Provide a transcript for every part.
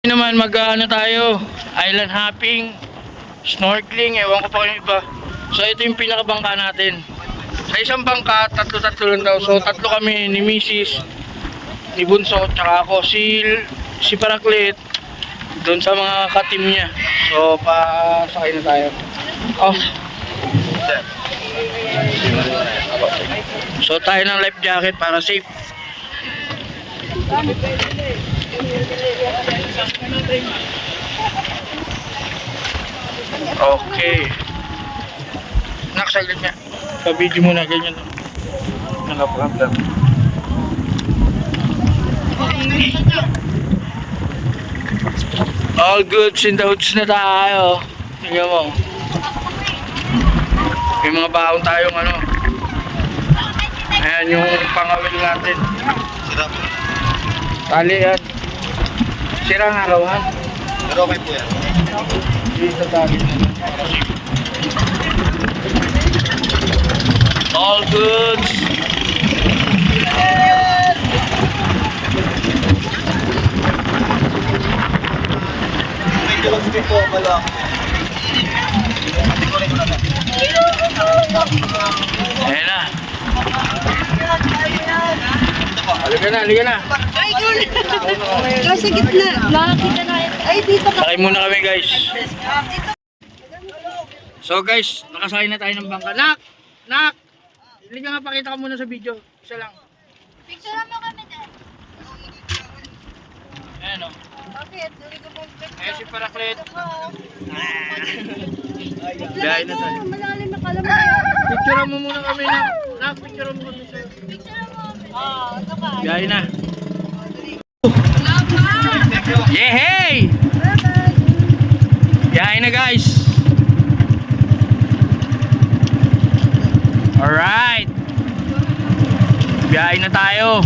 Naman mag-ano tayo, island hopping, snorkeling, ewan ko pa yung iba. So ito yung pinakabangka natin. Sa isang bangka, tatlo lang daw. So tatlo kami ni Mrs., ni Bunso, tsaka ako, si Paraklit, doon sa mga katim niya. So pasakay na tayo. Oh. So tayo ng life jacket para safe. Okay. Nakasaglit niya. Pa-video muna ganyan. Nakaprapdam. All goods in the hoods na tayo. Tingnan mo. May mga baon tayong ano. Ayan yung pangawil natin. Tali yan. Sira nga rawan. Pero okay po yan. Dito tali. All goods. May dalawang speed po pala. Ayan na. Halika na. Ay, yun! Nasa gitna. Nakakita na yun. Ay, dito ka. Sakay muna kami guys. So guys, nakasakay na tayo ng bangka. Nak! Halika nga, pakita ka muna sa video. Isa lang. Picture mo kami dyan. Ayan o. Bakit? Duli ko pong picture. Ayan si Paraklit. Biyahe Biyahe na tayo. Malalim na kalamay. Picture mo muna kami na. Nak, picture mo kami sa'yo. Picture mo kami. Ito ka. Biyahe na. Yehey! Biyahe na guys. Alright. Biyahe na tayo.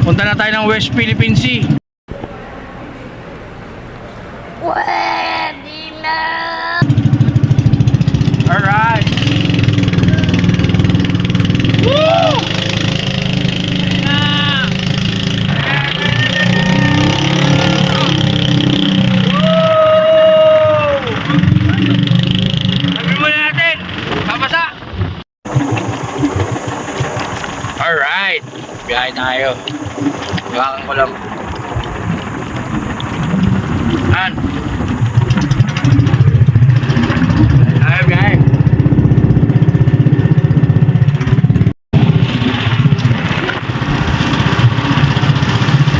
Punta na tayo ng West Philippine Sea. Pwede na. Alright. Woo! Ayan na. Woo! Sabi muna natin. Papasa. Alright. Biyahe tayo. Iwakan ko lang. An. Ayo biyahe.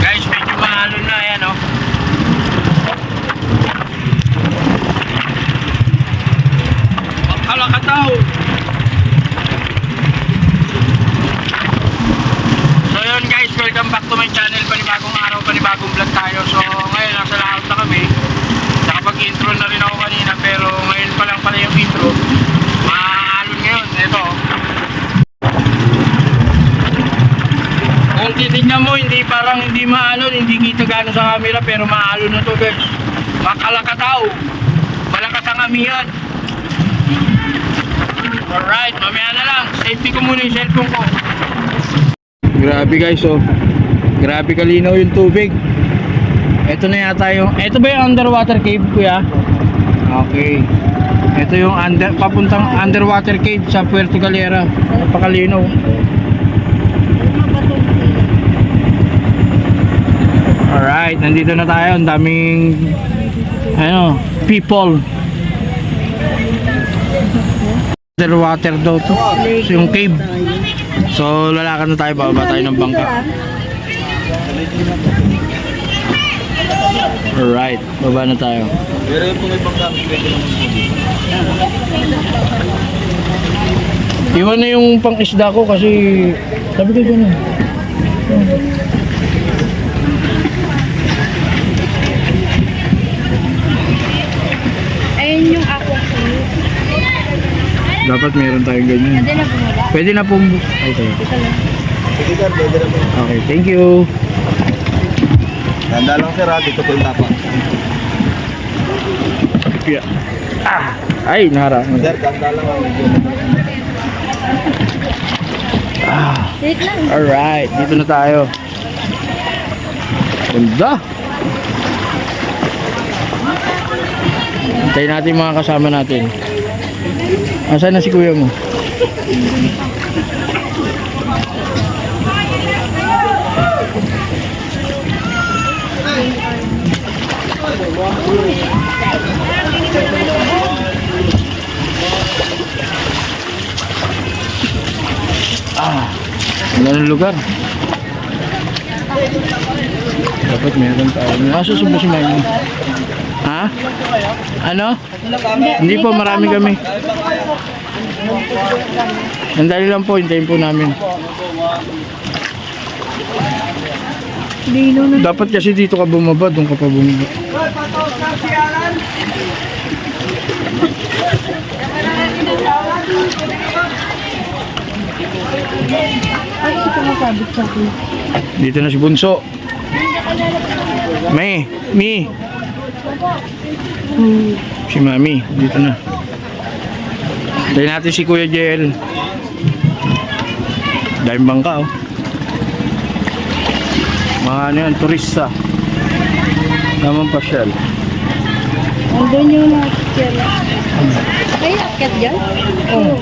Guys, medyo mahalo na yan oh. Magkalakataw. So yun guys, welcome back to my channel. Panibagong araw, panibagong vlog tayo. So ngayon nasa lahat na kami. Nakapag-intro na rin ako kanina, pero ngayon pa lang pala yung intro. Mahalon ngayon, ito. Kung titignan mo, hindi parang hindi mahalon, hindi kita gano'n sa camera, pero mahalon na to guys. Makalakataw. Malakas ang amihan. Alright, mamaya na lang. Safety ko muna yung cellphone ko. Grabe guys oh. Grabe kalinaw yung tubig. Ito na yata yung, ito ba yung underwater cave kuya? Okay. Ito yung papuntang underwater cave sa Puerto Galera. Napakalinaw. Alright, nandito na tayo. Ang daming people. Underwater daw to. So, yung cave. So lalakad na tayo, bababa tayo ng bangka. Alright, baba na tayo. Pero yung pong ibang gamit, pwede naman po dito. Iwan na yung pang isda ko kasi sabi ko gano'n. Ayun yung ako. Dapat meron tayong ganyan. Pwede na bumaba. Pwede na pong... Ay, tayo. Sige sir, pwede naman. Okay, thank you. Ganda lang sir ha, dito po yung tapa. Yeah. Ay, nara. Sir, ganda lang ha. Wait lang. Alright, dito na tayo. Ganda. Tayo natin mga kasama natin. Asan na si kuya mo? Ano lugar? Dapat meron tayo. Susubo si Mami. Ha? Ano? Hindi po, marami kami. Sandali lang po, hintayin po namin. Dapat kasi dito ka bumaba, doon ka pa bumaba. Dito na si Bunso. Mi. Si Mami, dito na. Tayo natin si Kuya Jel. Dahil bangka, oh. Mga ano yan, turista. Naman pasyal. Andun yung nakikil. Ay, akit dyan? Oo.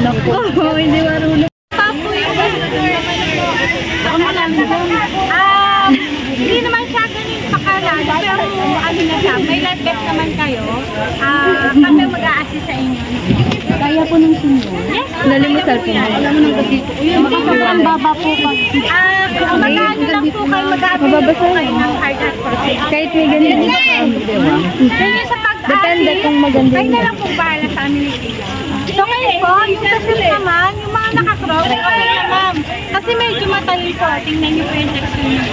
Naku. Hindi marunong. Papoy. Hindi naman siya ganun pakalan, pero ano na siya, may life vest naman kayo. Kami mag-a-assist sa inyo. Kaya po ng sundo. Yes, Lalim mo cellphone. Alam mo nang dito. Hindi po ang baba po pa. Mag-ano lang po kayo, mag-a-avail po kayo ng hard at process. Kahit may ganyan. Ganyan sa pag-assist. Depende kung maganda Kayo yun. na lang po bahala sa amin ni Tia. So ngayon po, yung kasi naman, yung mga nakakrow, okay na ma'am. Kasi medyo matalim po. Tingnan niyo po yung texture niyo.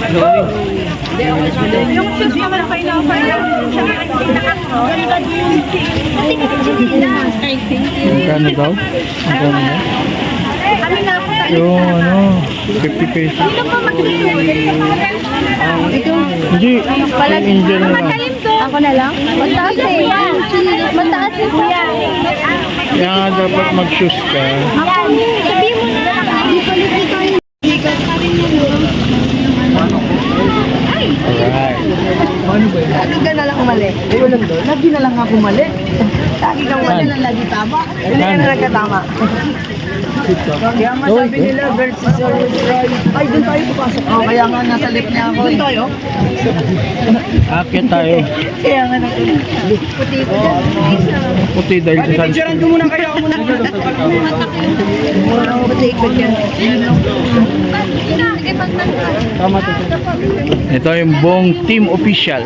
Yung shoes naman po yung offer lang. Siya yung nakakrow. Kasi kasi nila. Magkano daw? Magkano daw? Kami na po tayo. Yung ano, 50 pesos. Sino po mag-review? Hindi, yung Indian na lang. Matalim to. Ako na lang? Mataas eh. Mataas eh kuya. Kaya nga dapat mag-shoes ka. Sabi mo na. Hindi pa rin ito yung Alright. lagi ka na lang mali. Lagi na lang ako mali. Lagi kang mali na lagi tama. Hindi ka na nagkatama. Kaya nga sabi nila, versus always right. Ay, doon tayo papasok. Oh, kaya nga nasa lip niya ako. Doon tayo? Akit tayo. Kaya nga puti ko dyan. Puti dahil sa sunscreen. ko muna kayo. Ako muna. Puti ko dyan. Ito yung buong team official.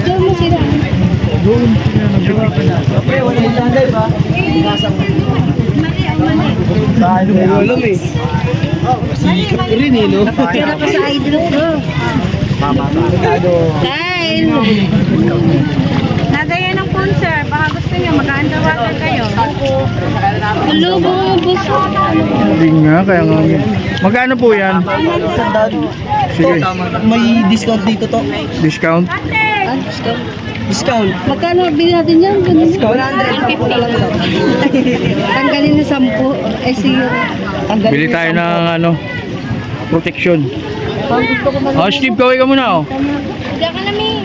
Diyan mo sila. Okay, wala mong sandal ba? Mali ang mali. Saan mo alam eh. Sikat rin eh, no? Kaya pa sa idol ko. Mama sa Dahil. Nagaya ng phone, sir. Baka gusto nyo, mag-underwater kayo. Lubo mo buso. Hindi nga, kaya nga. Magkano po yan? sandal. Sige, May discount dito to. discount. Ah, discount. Discount. Magkano bili natin yan? 150. Tanggalin na 10. Ay sige. Bili tayo ng ano, protection. Pang gusto ko man. Oh, Steve, kaway ka muna, oh. Diyan ka na, Mi.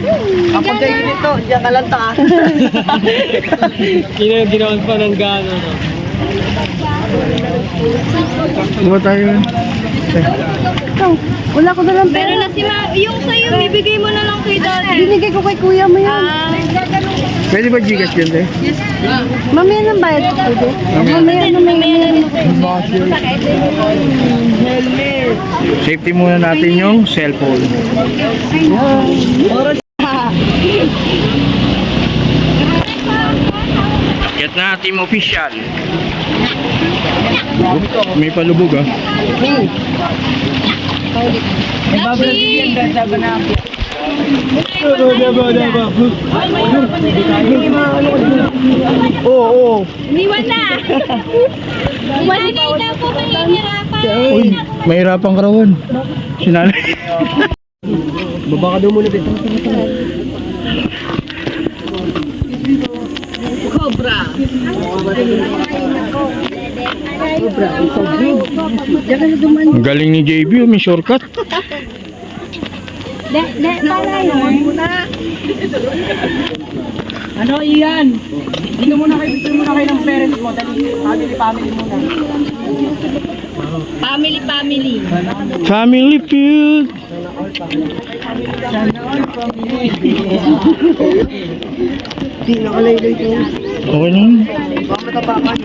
Kapag kayo nito, diyan ka lang ta. Ginawan pa ng gano, no? Diba tayo? Ikaw, wala ko na lang Pero pera. na si Ma, yung sa'yo, bibigay mo na lang kay Daddy. Binigay ko kay kuya mo yan. Pwede ba Gcash yun, eh? Mamaya nang bayad ko pwede. Mamaya na may Safety muna natin yung cellphone. Akyat na, team official. May palubog, ah. Oo. Iniwan na. Nanay na po mahihirapan. Uy, mahirapan ka rawan. Sinanay. Baba ka daw muna dito. Ang galing ni JB, may shortcut. Para yun. Ano, Ian? Dito muna kayo, picture muna kayo ng parents mo. Dali, family muna. Family. Family feud. Hindi, nakalaylay ko. Okay lang. Baka matapakan.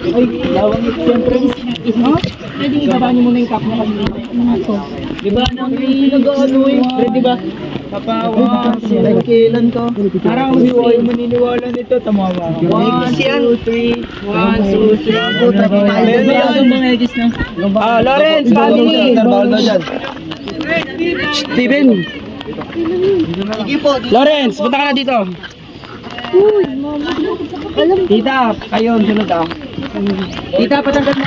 Ay, lawang ito siyempre. Pwede ibaba niyo muna yung cup na kasi. Diba, nang nag-ano eh. Diba? Kapawa, kailan ko. Parang hindi ko maniniwala nito. Tamawa ka. 1, 2, 3. 1, 2, 3. Lawrence, family. Steven. Lawrence, punta ka na dito. Tita, kayo, sunod ah. Tita, patanggal mo.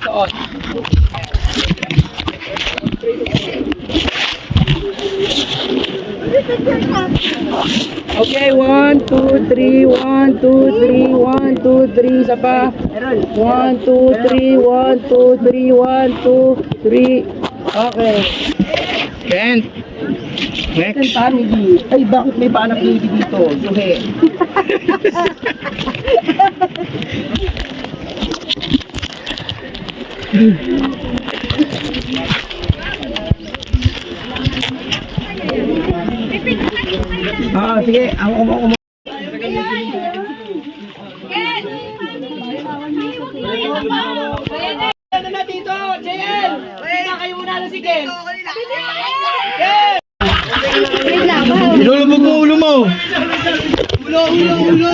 Suot. Okay, 1, 2, 3, 1, 2, 3, 1, 2, 3, isa pa. 1, 2, 3, 1, 2, 3, 1, 2, 3. Okay. Kent. Next. Family. Ay, bakit may paanak baby dito? Suhe. Sige. Ako. Ano na dito? JL! Wala kayo muna na si Ken. Ilulubog mo ulo mo. Ulo.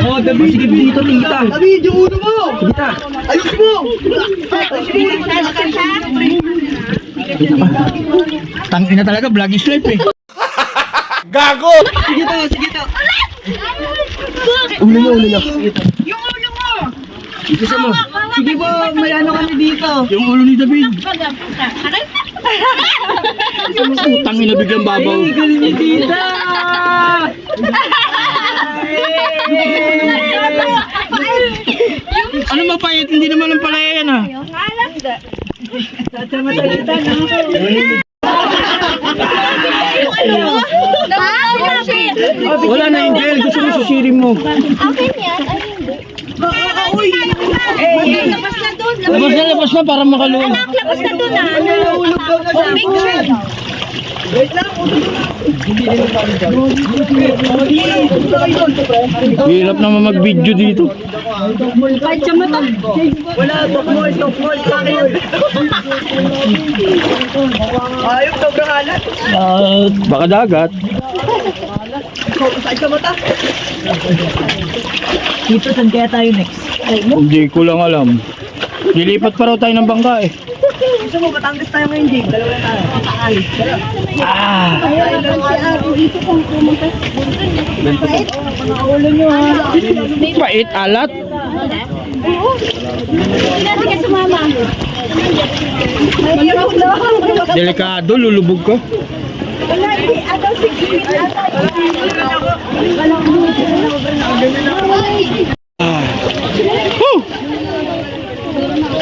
Oh, David, sige dito, tita. David, yung ulo mo. Tita. Ayos mo. Tangina talaga, vlog is life eh. Gago! Sige to. Ulo na. Yung ulo mo! Gusto mo? Sige po, may ano kami dito. Yung ulo ni David. Tangina biglang babaw. Ay, galing ni tita. Ano mapait? Hindi naman ang palaya yan ah. Wala na Angel, gusto mo susirin mo. Akin yan, ay hindi. Labas na doon. Labas na para makaluwag. Anak, labas na doon ah. Nahulog daw na siya. Wait lang, Hirap naman mag-video dito. Kahit siya mata. wala, stop mo. Ayok, sobrang alat. Baka dagat. Saan ka mata? Dito, saan kaya tayo next? Hindi ko lang alam. Lilipat pa raw tayo ng bangka eh. Gusto mo, Batangas tayo ngayon, Jake. Dalawa na tayo. Alis. Ah! Ulo nyo, ha? Pait, alat. Hindi natin ka sumama. Delikado, lulubog ka. Wala, agaw si Kipit. Woo!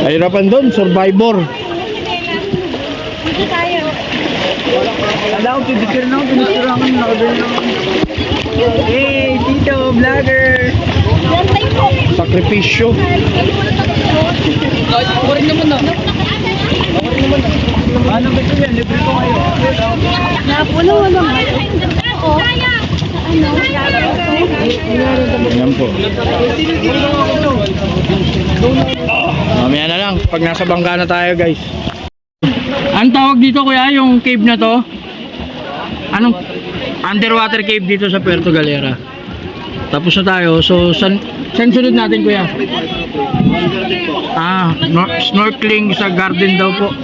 Kahirapan doon, survivor. Dito tayo. Wala akong pipicture na ako. Pinusturangan na ako. Hey, Tito, vlogger. Gantay po. Sakripisyo. Ako rin naman na. Paano ba ito yan? Libre ko kayo. Napuno, wala. Oo. Kaya. Ano? Ayan po. Mamaya na lang, pag nasa bangka na tayo guys. Ang tawag dito kuya, yung cave na to? Anong underwater cave dito sa Puerto Galera? Tapos na tayo, so saan sunod natin kuya? Snorkeling sa garden daw po.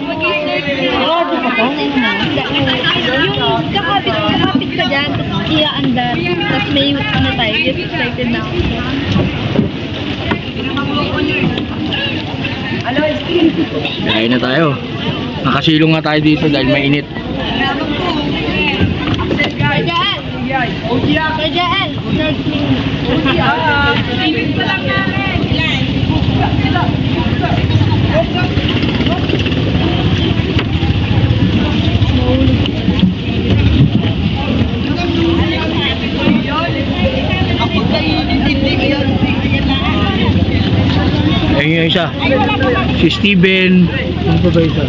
Yung kakapit ka dyan, tapos iaandar, tapos may ano tayo, excited na ako. Kain na tayo. Nakasilong nga tayo dito dahil mainit. Kajaan! Kajaan! Snorkeling! isa? Si Steven, Ano pa ba ito?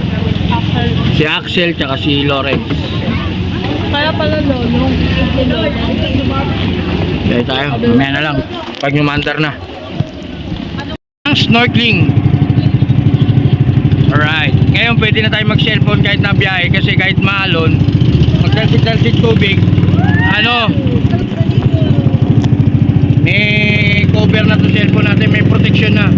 si Axel, tsaka si Lawrence. Kaya pala lolo. Kaya tayo, mamaya na lang. Pag umandar na. Ang snorkeling. Alright. Ngayon pwede na tayo mag-cellphone kahit na biyahe kasi kahit maalon, magdalsit-dalsit tubig. May cover na to cellphone natin, may protection na.